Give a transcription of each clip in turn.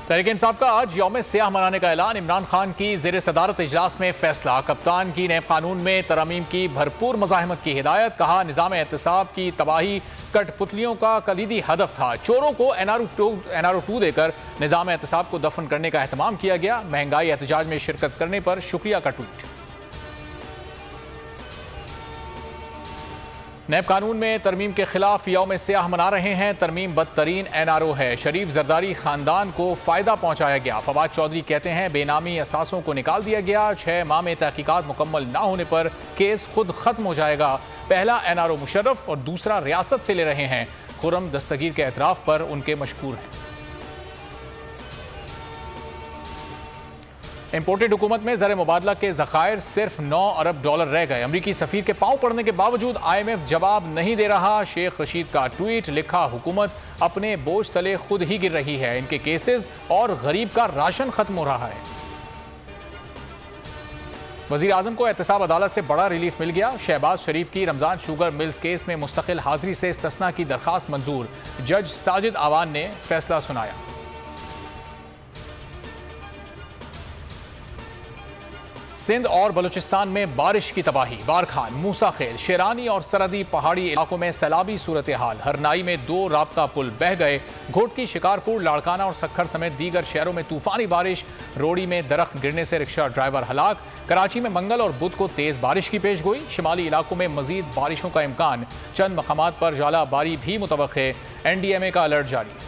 तहरीक इंसाफ का आज यौम सियाह मनाने का ऐलान। इमरान खान की ज़ेर सदारत इजलास में फैसला। कप्तान की नए कानून में तरमीम की भरपूर मज़ाहमत की हिदायत। कहा निज़ाम एहतसाब की तबाही कठपुतलियों का कलीदी हदफ था। चोरों को NRO 2 देकर निज़ाम एहतसाब को दफन करने का एहतमाम किया गया। महंगाई एहतजाज में शिरकत करने पर शुक्रिया का ट्वीट। नैब कानून में तरमीम के खिलाफ यौम सियाह मना रहे हैं। तरमीम बदतरीन NRO है। शरीफ जरदारी खानदान को फायदा पहुंचाया गया। फवाद चौधरी कहते हैं बेनामी असासों को निकाल दिया गया। 6 माह में तहकीकात मुकम्मल ना होने पर केस खुद खत्म हो जाएगा। पहला NRO मुशर्रफ और दूसरा रियासत से ले रहे हैं। खुर्रम दस्तगीर के एतराफ पर उनके मशकूर हैं। इंपोर्टेड हुकूमत में ज़र मुबादला के ज़खायर सिर्फ $9 अरब रह गए। अमरीकी सफ़ीर के पांव पड़ने के बावजूद IMF जवाब नहीं दे रहा। शेख रशीद का ट्वीट। लिखा हुकूमत अपने बोझ तले खुद ही गिर रही है। इनके केसेस और गरीब का राशन खत्म हो रहा है। वज़ीर आज़म को एहतसाब अदालत से बड़ा रिलीफ मिल गया। शहबाज शरीफ की रमज़ान शुगर मिल्स केस में मुस्तकिल हाजिरी से इस्तिस्ना की दरख्वास्त मंजूर। जज साजिद आवान ने फैसला सुनाया। सिंध और बलूचिस्तान में बारिश की तबाही। बारखान, मूसा खेल, शेरानी और सरहदी पहाड़ी इलाकों में सैलाबी सूरत हाल। हरनाई में 2 राब्ता पुल बह गए। घोटकी, शिकारपुर, लाड़काना और सक्खर समेत दीगर शहरों में तूफानी बारिश। रोड़ी में दरख्त गिरने से रिक्शा ड्राइवर हलाक। कराची में मंगल और बुध को तेज बारिश की पेशगोई। शिमाली इलाकों में मजीद बारिशों का इम्कान। चंद मकामात पर जालाबारी भी मुतवक्के। NDMA का अलर्ट जारी।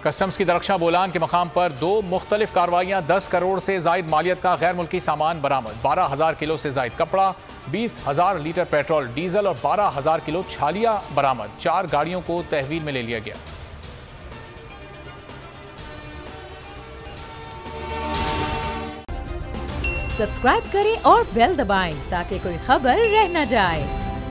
कस्टम्स की दरख्शां बोलान के मकाम पर 2 मुख्तलिफ कार्रवाइयां। 10 करोड़ से जायद मालियत का गैर मुल्की सामान बरामद। 12,000 किलो से जायद कपड़ा, 20,000 लीटर पेट्रोल डीजल और 12,000 किलो छालिया बरामद। 4 गाड़ियों को तहवील में ले लिया गया। सब्सक्राइब करें और बेल दबाएं ताकि कोई खबर रह न जाए।